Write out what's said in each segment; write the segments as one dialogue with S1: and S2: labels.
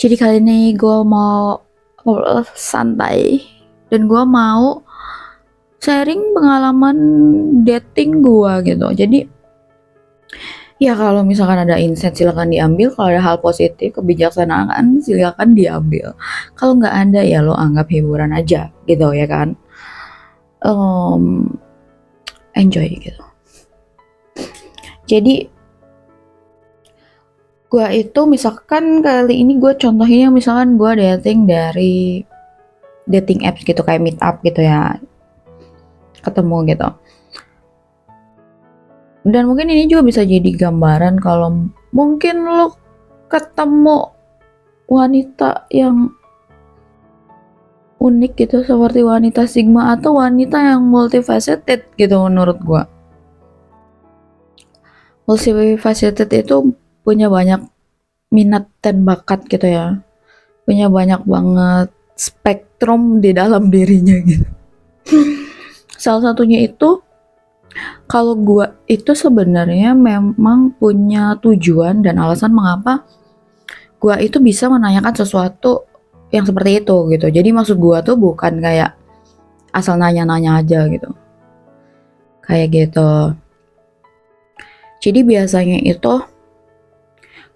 S1: Jadi kali ini gue mau santai dan gue mau sharing pengalaman dating gue gitu. Jadi ya kalau misalkan ada insight silakan diambil, kalau ada hal positif kebijaksanaan silakan diambil. Kalau nggak ada ya lo anggap hiburan aja gitu ya kan. Enjoy gitu. Jadi gue itu misalkan kali ini gue contohnya misalkan gue dating dari dating apps gitu kayak meet up gitu ya, ketemu gitu. Dan mungkin ini juga bisa jadi gambaran kalau mungkin lo ketemu wanita yang unik gitu seperti wanita Sigma atau wanita yang multifaceted gitu menurut gua. Multifaceted itu punya banyak minat dan bakat gitu ya. Punya banyak banget spektrum di dalam dirinya gitu. Salah satunya itu kalau gue itu sebenarnya memang punya tujuan dan alasan mengapa gue itu bisa menanyakan sesuatu yang seperti itu gitu. Jadi maksud gue tuh bukan kayak asal nanya-nanya aja gitu. Kayak gitu. Jadi biasanya itu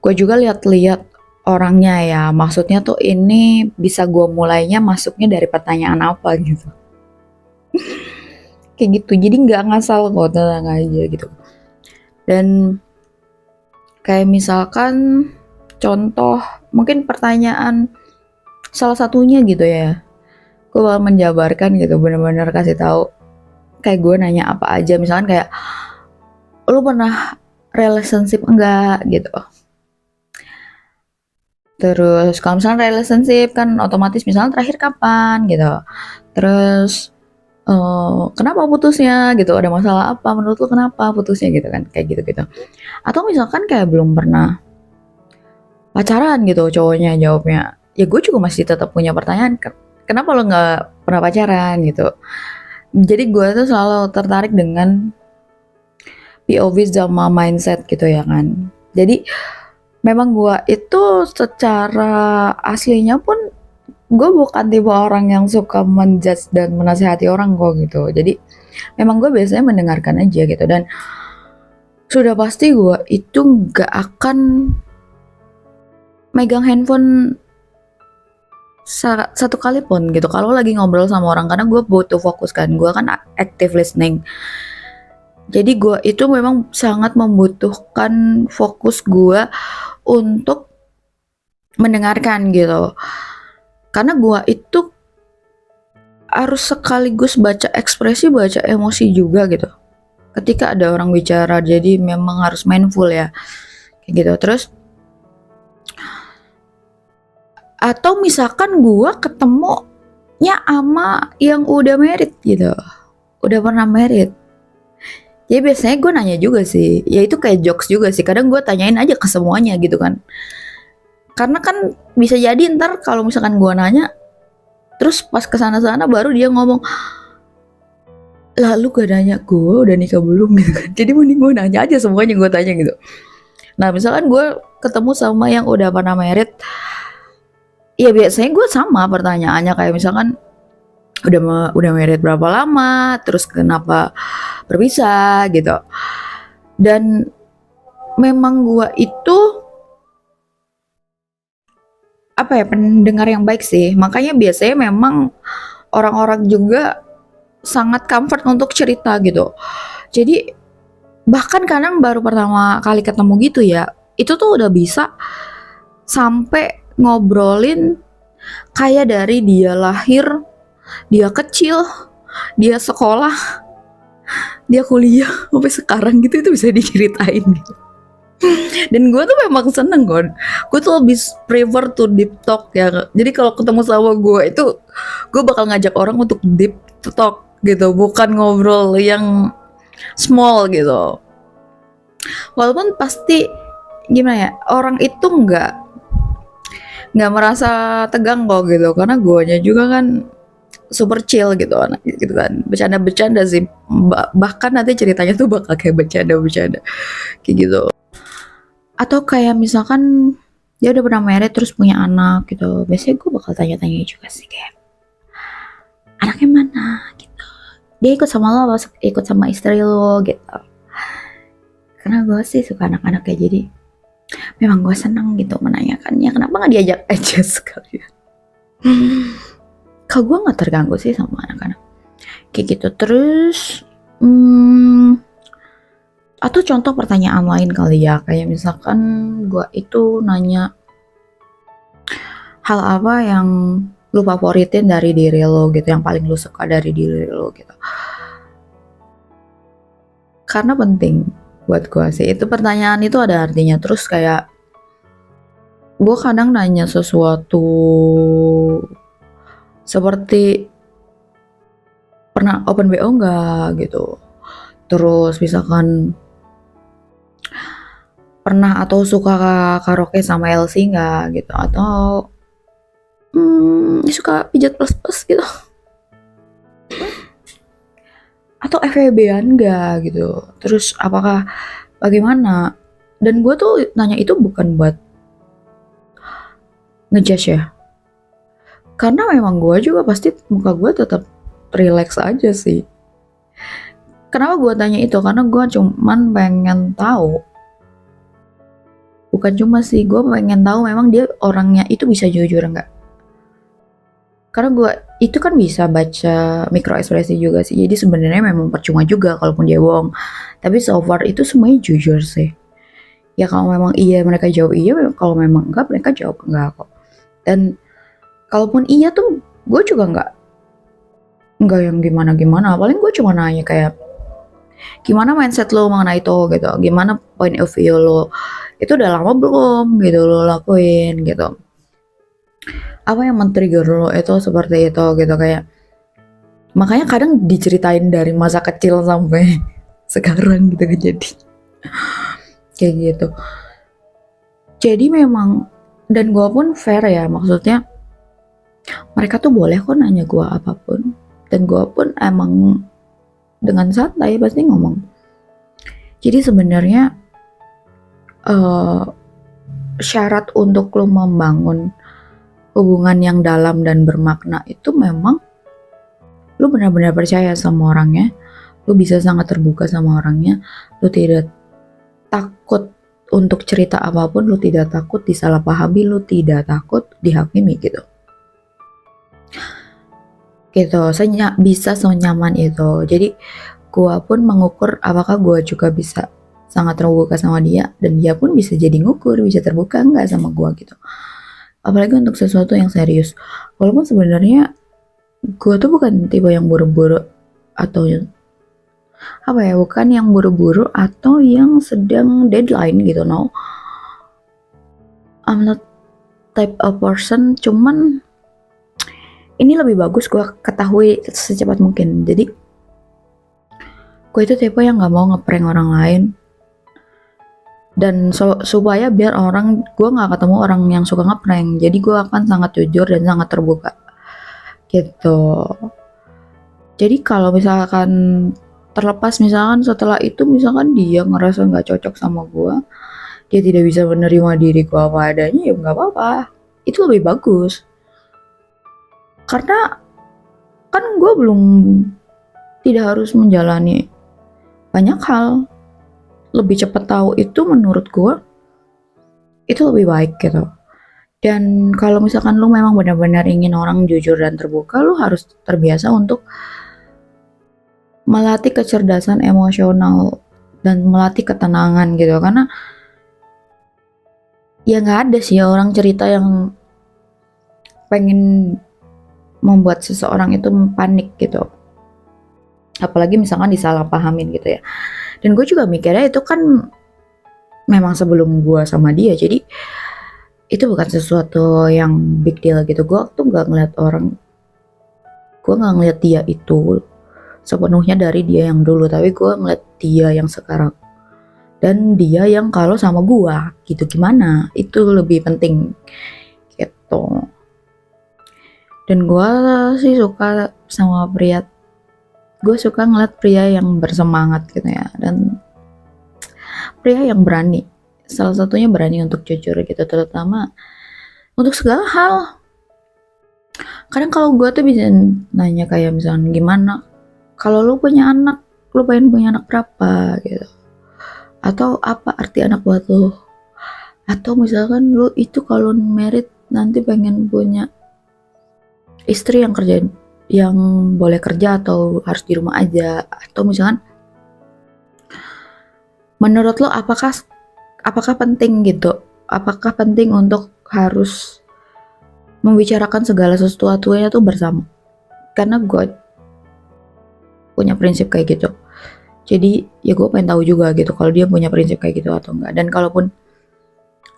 S1: gue juga lihat-lihat orangnya ya. Maksudnya tuh ini bisa gue mulainya masuknya dari pertanyaan apa gitu. Kayak gitu, jadi nggak ngasal kok, tenang aja gitu. Dan kayak misalkan contoh mungkin pertanyaan salah satunya gitu ya, gue bakal menjabarkan gitu, bener-bener kasih tahu kayak gue nanya apa aja, misalkan kayak lu pernah relationship enggak gitu. Terus kalau misalnya relationship kan otomatis misalnya terakhir kapan gitu. Terus kenapa putusnya gitu, ada masalah apa menurut lu kenapa putusnya gitu kan, kayak gitu-gitu. Atau misalkan kayak belum pernah pacaran gitu cowoknya jawabnya, ya gue juga masih tetap punya pertanyaan, kenapa lo nggak pernah pacaran gitu. Jadi gue tuh selalu tertarik dengan POV sama mindset gitu ya kan. Jadi memang gue itu secara aslinya pun gue bukan tipe orang yang suka menjudge dan menasihati orang kok gitu. Jadi memang gue biasanya mendengarkan aja gitu. Dan sudah pasti gue itu gak akan megang handphone satu kali pun gitu kalau lagi ngobrol sama orang, karena gue butuh fokus kan, gue kan active listening. Jadi gue itu memang sangat membutuhkan fokus gue untuk mendengarkan gitu, karena gue itu harus sekaligus baca ekspresi, baca emosi juga gitu ketika ada orang bicara. Jadi memang harus mindful ya kayak gitu. Terus atau misalkan gue ketemunya ama yang udah married gitu, udah pernah married, jadi biasanya gue nanya juga sih, ya itu kayak jokes juga sih, kadang gue tanyain aja ke semuanya gitu kan, karena kan bisa jadi ntar kalau misalkan gue nanya terus pas kesana-sana baru dia ngomong, lalu gak nanya gue udah nikah belum gitu kan. Jadi mending gue nanya aja semuanya, gue tanya gitu. Nah misalkan gue ketemu sama yang udah pernah married, ya biasanya gue sama pertanyaannya, kayak misalkan udah married berapa lama, terus kenapa berpisah gitu. Dan memang gue itu apa ya, pendengar yang baik sih, makanya biasanya memang orang-orang juga sangat comfort untuk cerita gitu. Jadi bahkan kadang baru pertama kali ketemu gitu ya, itu tuh udah bisa sampai ngobrolin kayak dari dia lahir, dia kecil, dia sekolah, dia kuliah sampai sekarang gitu, itu bisa diceritain gitu. Dan gue tuh memang seneng kan, gue tuh lebih prefer to deep talk ya. Jadi kalau ketemu sama gue itu, gue bakal ngajak orang untuk deep talk gitu, bukan ngobrol yang small gitu. Walaupun pasti gimana ya, orang itu nggak merasa tegang kok gitu, karena guanya juga kan super chill gitu anak gitu kan, bercanda-bercanda sih, bahkan nanti ceritanya tuh bakal kayak bercanda-bercanda kayak gitu. Atau kayak misalkan dia udah pernah married terus punya anak gitu, biasanya gue bakal tanya-tanya juga sih kayak anaknya mana gitu, dia ikut sama lo apa ikut sama istri lo gitu, karena gue sih suka anak-anaknya, jadi memang gue senang gitu menanyakannya kenapa nggak diajak aja sekalian. Kalau gue nggak terganggu sih sama anak-anak kayak gitu. Terus atau contoh pertanyaan lain kali ya, kayak misalkan gue itu nanya hal apa yang lu favoritin dari diri lo gitu, yang paling lu suka dari diri lo gitu, karena penting buat gue sih itu pertanyaan itu ada artinya. Terus kayak gue kadang nanya sesuatu seperti pernah open BO nggak gitu, terus misalkan pernah atau suka karaoke sama LC nggak gitu, atau suka pijat plus gitu, atau FWB-an nggak gitu, terus apakah bagaimana. Dan gue tuh nanya itu bukan buat ngejudge ya, karena memang gue juga pasti muka gue tetap relax aja sih. Kenapa gue tanya itu, karena gue cuman pengen tahu, bukan cuma sih, gue pengen tahu memang dia orangnya itu bisa jujur nggak. Karena gue itu kan bisa baca mikro ekspresi juga sih, jadi sebenarnya memang percuma juga kalaupun dia bohong, tapi so far itu semuanya jujur sih. Ya kalau memang iya mereka jawab iya, kalau memang enggak mereka jawab enggak kok. Dan kalaupun iya tuh gue juga enggak yang gimana-gimana, paling gue cuma nanya kayak gimana mindset lo mengenai itu gitu, gimana point of view lo, itu udah lama belum gitu lo lakuin gitu, apa yang men-trigger lo itu seperti itu gitu. Kayak makanya kadang diceritain dari masa kecil sampai sekarang gitu kan, jadi kayak gitu. Jadi memang, dan gue pun fair ya, maksudnya mereka tuh boleh kok nanya gue apapun, dan gue pun emang dengan santai pasti ngomong. Jadi sebenarnya syarat untuk lo membangun hubungan yang dalam dan bermakna itu memang lu benar-benar percaya sama orangnya, lu bisa sangat terbuka sama orangnya, lu tidak takut untuk cerita apapun, lu tidak takut disalahpahami, lu tidak takut dihakimi gitu. Gitu, bisa senyaman itu. Jadi gua pun mengukur apakah gua juga bisa sangat terbuka sama dia, dan dia pun bisa jadi ngukur bisa terbuka enggak sama gua gitu. Apalagi untuk sesuatu yang serius. Walaupun sebenarnya gue tuh bukan tipe yang buru-buru atau apa ya, bukan yang buru-buru atau yang sedang deadline gitu, no. I'm not type of person, cuman ini lebih bagus gue ketahui secepat mungkin. Jadi gue itu tipe yang gak mau ngeprank orang lain, dan supaya biar gue nggak ketemu orang yang suka ngeprank, jadi gue akan sangat jujur dan sangat terbuka gitu. Jadi kalau misalkan terlepas misalkan setelah itu misalkan dia ngerasa nggak cocok sama gue, dia tidak bisa menerima diri gue apa adanya, ya nggak apa-apa, itu lebih bagus. Karena kan gue belum tidak harus menjalani banyak hal, lebih cepat tahu itu menurut gue itu lebih baik gitu. Dan kalau misalkan lu memang benar-benar ingin orang jujur dan terbuka, lu harus terbiasa untuk melatih kecerdasan emosional dan melatih ketenangan gitu. Karena ya nggak ada sih orang cerita yang pengen membuat seseorang itu panik gitu, apalagi misalkan disalahpahamin gitu ya. Dan gue juga mikirnya itu kan memang sebelum gue sama dia, jadi itu bukan sesuatu yang big deal gitu. Gue tuh gak ngeliat dia itu sepenuhnya dari dia yang dulu, tapi gue ngeliat dia yang sekarang dan dia yang kalau sama gue gitu gimana, itu lebih penting gitu. Dan gue sih suka sama gue suka ngeliat pria yang bersemangat gitu ya, dan pria yang berani salah satunya berani untuk jujur gitu, terutama untuk segala hal. Kadang kalau gue tuh bisa nanya kayak misalnya gimana kalau lu punya anak, lu pengen punya anak berapa gitu, atau apa arti anak buat lu, atau misalkan lu itu kalau merit nanti pengen punya istri yang kerjain, yang boleh kerja atau harus di rumah aja, atau misalkan menurut lo apakah penting gitu, apakah penting untuk harus membicarakan segala sesuatunya tuh bersama. Karena gue punya prinsip kayak gitu, jadi ya gue pengen tahu juga gitu kalau dia punya prinsip kayak gitu atau enggak. Dan kalaupun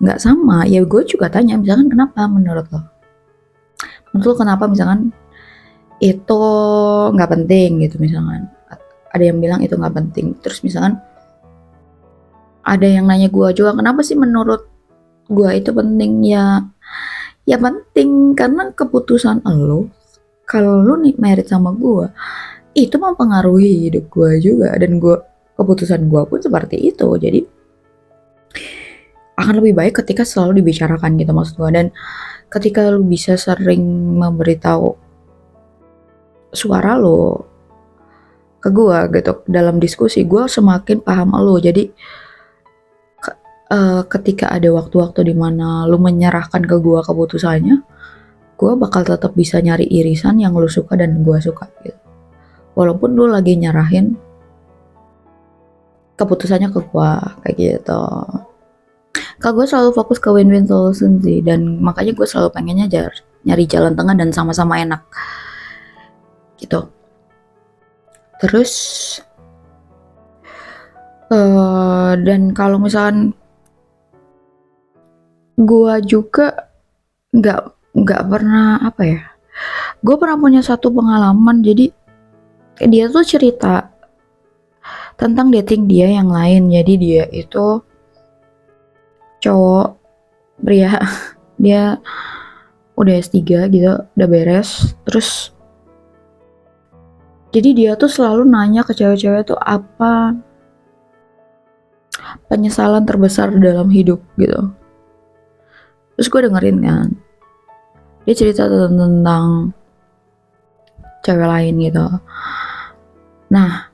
S1: nggak sama, ya gue juga tanya misalkan kenapa menurut lo kenapa misalkan itu nggak penting gitu. Misalkan ada yang bilang itu nggak penting, terus misalkan ada yang nanya gue juga kenapa sih menurut gue itu penting. Ya penting karena keputusan lo, kalau lo nih merit sama gue itu mempengaruhi hidup gue juga, dan keputusan gue pun seperti itu. Jadi akan lebih baik ketika selalu dibicarakan gitu maksud gue. Dan ketika lo bisa sering memberitahu suara lo ke gue gitu dalam diskusi, gue semakin paham lo. Jadi ketika ada waktu-waktu dimana lu menyerahkan ke gue keputusannya, gue bakal tetap bisa nyari irisan yang lu suka dan gue suka gitu, walaupun lu lagi nyerahin keputusannya ke gue kayak gitu. Kalau gue selalu fokus ke win-win solution sih, dan makanya gue selalu pengennya nyari jalan tengah dan sama-sama enak gitu. Terus dan kalau misalkan gue juga nggak pernah apa ya, gue pernah punya satu pengalaman. Jadi dia tuh cerita tentang dating dia yang lain. Jadi dia itu cowok pria, dia udah S3 gitu, udah beres. Terus jadi dia tuh selalu nanya ke cewek-cewek tuh apa penyesalan terbesar dalam hidup gitu. Terus gue dengerin kan, dia cerita tentang cewek lain gitu. Nah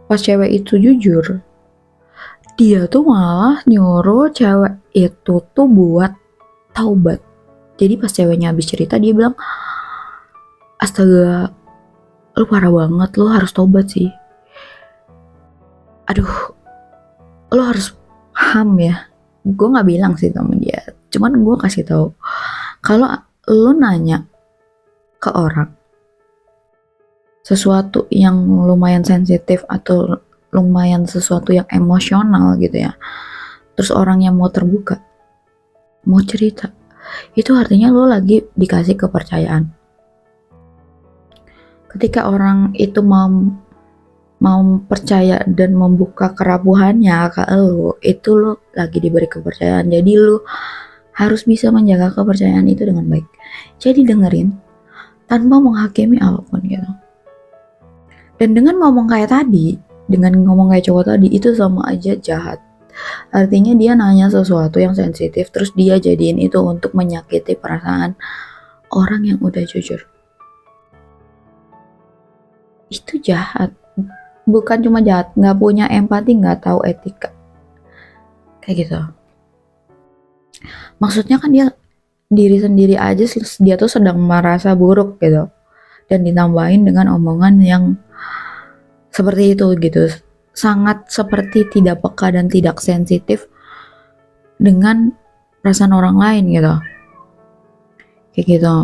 S1: pas cewek itu jujur, dia tuh malah nyuruh cewek itu tuh buat taubat. Jadi pas ceweknya habis cerita, dia bilang, astaga lu parah banget, lu harus taubat sih, aduh lu harus paham ya. Gue nggak bilang sih sama dia, cuman gue kasih tahu kalau lu nanya ke orang sesuatu yang lumayan sensitif atau lumayan sesuatu yang emosional gitu ya, terus orangnya mau terbuka, mau cerita, itu artinya lu lagi dikasih kepercayaan. Ketika orang itu mau percaya dan membuka kerapuhannya ke lu, itu lu lagi diberi kepercayaan. Jadi lu harus bisa menjaga kepercayaan itu dengan baik. Jadi dengerin tanpa menghakimi apapun gitu. Dan dengan ngomong kayak tadi, dengan ngomong kayak cowok tadi, itu sama aja jahat. Artinya dia nanya sesuatu yang sensitif, terus dia jadiin itu untuk menyakiti perasaan orang yang udah jujur. Itu jahat. Bukan cuma jahat, nggak punya empati, nggak tahu etika, kayak gitu. Maksudnya kan dia diri sendiri aja, dia tuh sedang merasa buruk gitu, dan ditambahin dengan omongan yang seperti itu gitu, sangat seperti tidak peka dan tidak sensitif dengan perasaan orang lain gitu, kayak gitu.